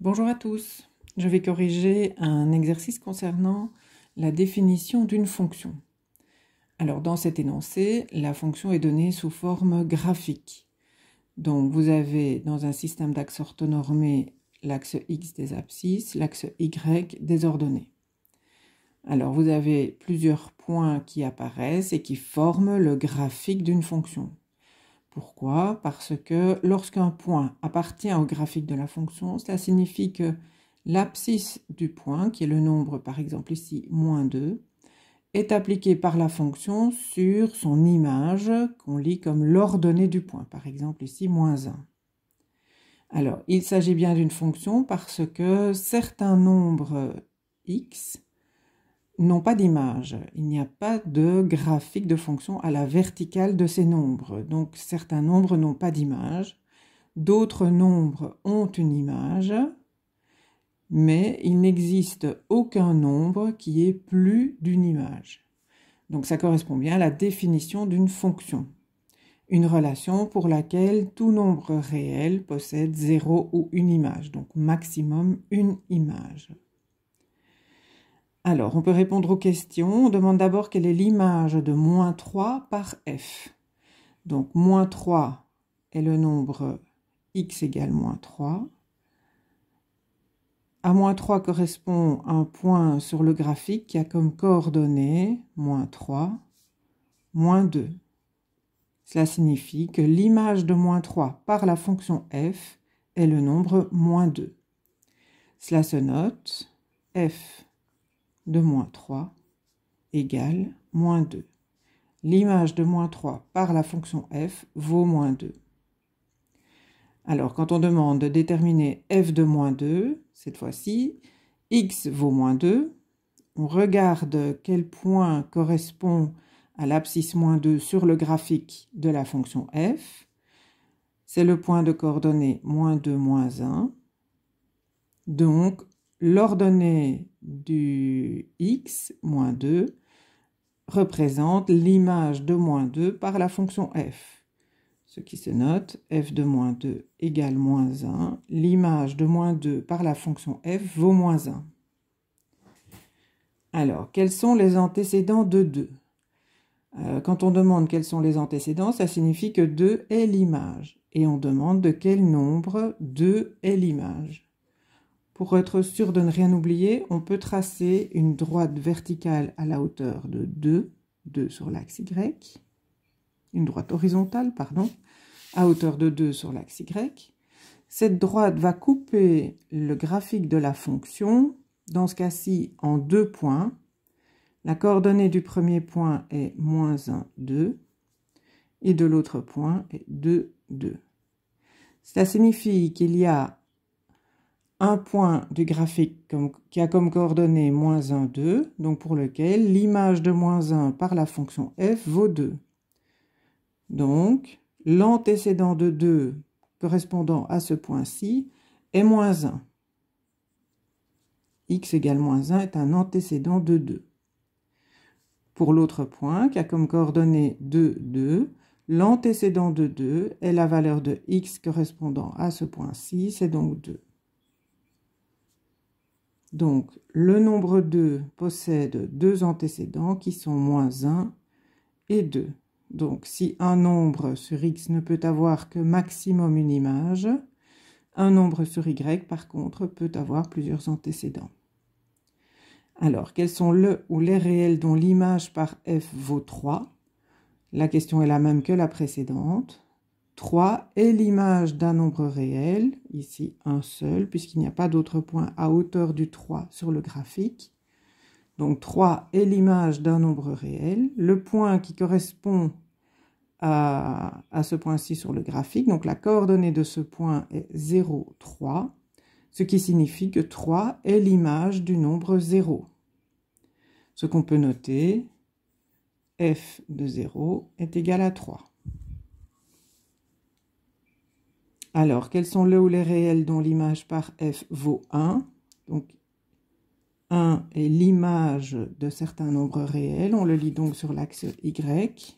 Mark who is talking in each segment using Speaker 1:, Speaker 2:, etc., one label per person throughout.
Speaker 1: Bonjour à tous, je vais corriger un exercice concernant la définition d'une fonction. Alors dans cet énoncé, la fonction est donnée sous forme graphique. Donc vous avez dans un système d'axes orthonormés l'axe X des abscisses, l'axe Y des ordonnées. Alors vous avez plusieurs points qui apparaissent et qui forment le graphique d'une fonction. Pourquoi? Parce que lorsqu'un point appartient au graphique de la fonction, cela signifie que l'abscisse du point, qui est le nombre par exemple ici moins 2, est appliquée par la fonction sur son image qu'on lit comme l'ordonnée du point, par exemple ici moins 1. Alors il s'agit bien d'une fonction parce que certains nombres x n'ont pas d'image. Il n'y a pas de graphique de fonction à la verticale de ces nombres. Donc certains nombres n'ont pas d'image, d'autres nombres ont une image, mais il n'existe aucun nombre qui ait plus d'une image. Donc ça correspond bien à la définition d'une fonction. Une relation pour laquelle tout nombre réel possède 0 ou une image, donc maximum une image. Alors, on peut répondre aux questions. On demande d'abord quelle est l'image de moins 3 par f. Donc, moins 3 est le nombre x égale moins 3. À moins 3 correspond un point sur le graphique qui a comme coordonnées moins 3, moins 2. Cela signifie que l'image de moins 3 par la fonction f est le nombre moins 2. Cela se note f de moins 3 égale moins 2. L'image de moins 3 par la fonction f vaut moins 2. Alors, quand on demande de déterminer f de moins 2, cette fois-ci, x vaut moins 2. On regarde quel point correspond à l'abscisse moins 2 sur le graphique de la fonction f. C'est le point de coordonnées moins 2, moins 1. Donc, l'ordonnée du x, moins 2, représente l'image de moins 2 par la fonction f. Ce qui se note, f de moins 2 égale moins 1. L'image de moins 2 par la fonction f vaut moins 1. Alors, quels sont les antécédents de 2? Quand on demande quels sont les antécédents, ça signifie que 2 est l'image. Et on demande de quel nombre 2 est l'image. Pour être sûr de ne rien oublier, on peut tracer une droite verticale à la hauteur de 2 sur l'axe Y, une droite horizontale, pardon, à hauteur de 2 sur l'axe Y. Cette droite va couper le graphique de la fonction, dans ce cas-ci, en 2 points. La coordonnée du premier point est moins 1, 2, et de l'autre point est 2, 2. Cela signifie qu'il y a un point du graphique qui a comme coordonnée moins 1, 2, donc pour lequel l'image de moins 1 par la fonction f vaut 2. Donc, l'antécédent de 2 correspondant à ce point-ci est moins 1. X égale moins 1 est un antécédent de 2. Pour l'autre point, qui a comme coordonnée 2, 2, l'antécédent de 2 est la valeur de x correspondant à ce point-ci, c'est donc 2. Donc, le nombre 2 possède deux antécédents qui sont moins 1 et 2. Donc, si un nombre sur x ne peut avoir que maximum une image, un nombre sur y, par contre, peut avoir plusieurs antécédents. Alors, quels sont le ou les réels dont l'image par f vaut 3? La question est la même que la précédente. 3 est l'image d'un nombre réel, ici un seul, puisqu'il n'y a pas d'autre point à hauteur du 3 sur le graphique. Donc 3 est l'image d'un nombre réel. Le point qui correspond à ce point-ci sur le graphique, donc la coordonnée de ce point est 0, 3, ce qui signifie que 3 est l'image du nombre 0. Ce qu'on peut noter, f de 0 est égal à 3. Alors, quels sont le ou les réels dont l'image par f vaut 1? Donc, 1 est l'image de certains nombres réels. On le lit donc sur l'axe Y.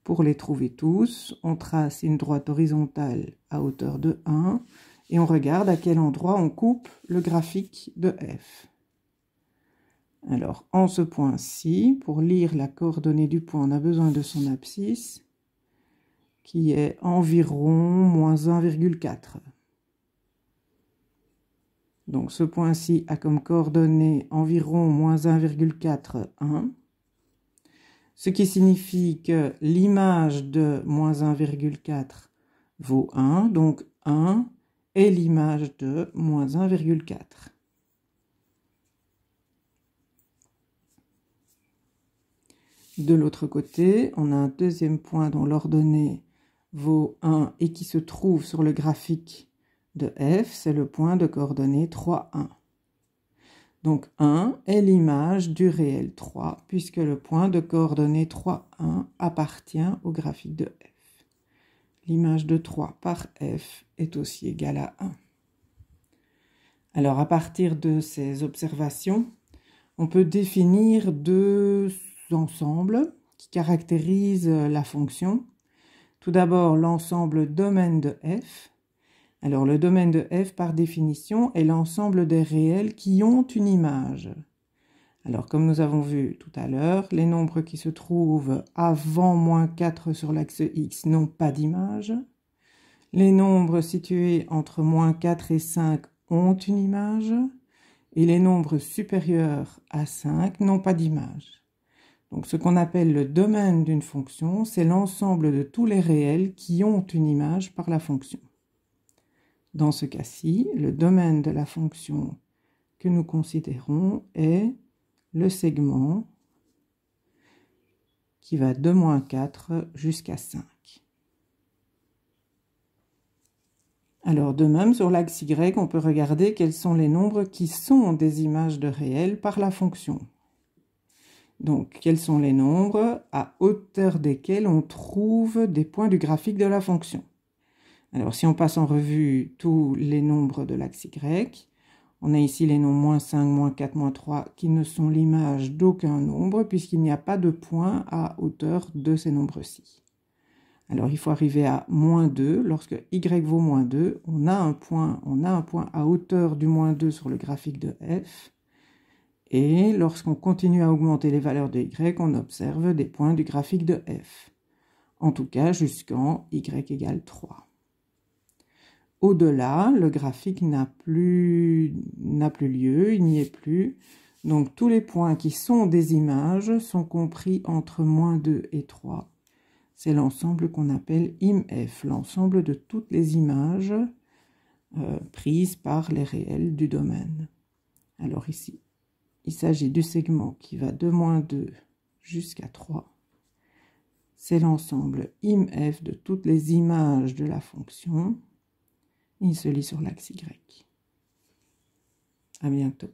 Speaker 1: Pour les trouver tous, on trace une droite horizontale à hauteur de 1 et on regarde à quel endroit on coupe le graphique de f. Alors, en ce point-ci, pour lire la coordonnée du point, on a besoin de son abscisse, qui est environ moins 1,4. Donc, ce point-ci a comme coordonnée environ moins 1,4, 1. Ce qui signifie que l'image de moins 1,4 vaut 1, donc 1 est l'image de moins 1,4. De l'autre côté, on a un deuxième point dont l'ordonnée vaut 1 et qui se trouve sur le graphique de f, c'est le point de coordonnée 3, 1. Donc 1 est l'image du réel 3, puisque le point de coordonnée 3, 1 appartient au graphique de f. L'image de 3 par f est aussi égale à 1. Alors à partir de ces observations, on peut définir deux ensembles qui caractérisent la fonction. Tout d'abord, l'ensemble domaine de f. Alors, le domaine de f, par définition, est l'ensemble des réels qui ont une image. Alors, comme nous avons vu tout à l'heure, les nombres qui se trouvent avant moins 4 sur l'axe x n'ont pas d'image. Les nombres situés entre moins 4 et 5 ont une image. Et les nombres supérieurs à 5 n'ont pas d'image. Donc, ce qu'on appelle le domaine d'une fonction, c'est l'ensemble de tous les réels qui ont une image par la fonction. Dans ce cas-ci, le domaine de la fonction que nous considérons est le segment qui va de moins 4 jusqu'à 5. Alors, de même, sur l'axe y, on peut regarder quels sont les nombres qui sont des images de réels par la fonction. Donc, quels sont les nombres à hauteur desquels on trouve des points du graphique de la fonction. Alors, si on passe en revue tous les nombres de l'axe y, on a ici les nombres moins 5, moins 4, moins 3 qui ne sont l'image d'aucun nombre puisqu'il n'y a pas de point à hauteur de ces nombres-ci. Alors, il faut arriver à moins 2. Lorsque y vaut moins 2, on a un point à hauteur du moins 2 sur le graphique de f. Et lorsqu'on continue à augmenter les valeurs de y, on observe des points du graphique de f. En tout cas, jusqu'en y égale 3. Au-delà, le graphique n'a plus lieu, il n'y est plus. Donc, tous les points qui sont des images sont compris entre moins 2 et 3. C'est l'ensemble qu'on appelle IMF, l'ensemble de toutes les images prises par les réels du domaine. Alors ici, il s'agit du segment qui va de moins 2 jusqu'à 3. C'est l'ensemble IMF de toutes les images de la fonction. Il se lit sur l'axe Y. À bientôt.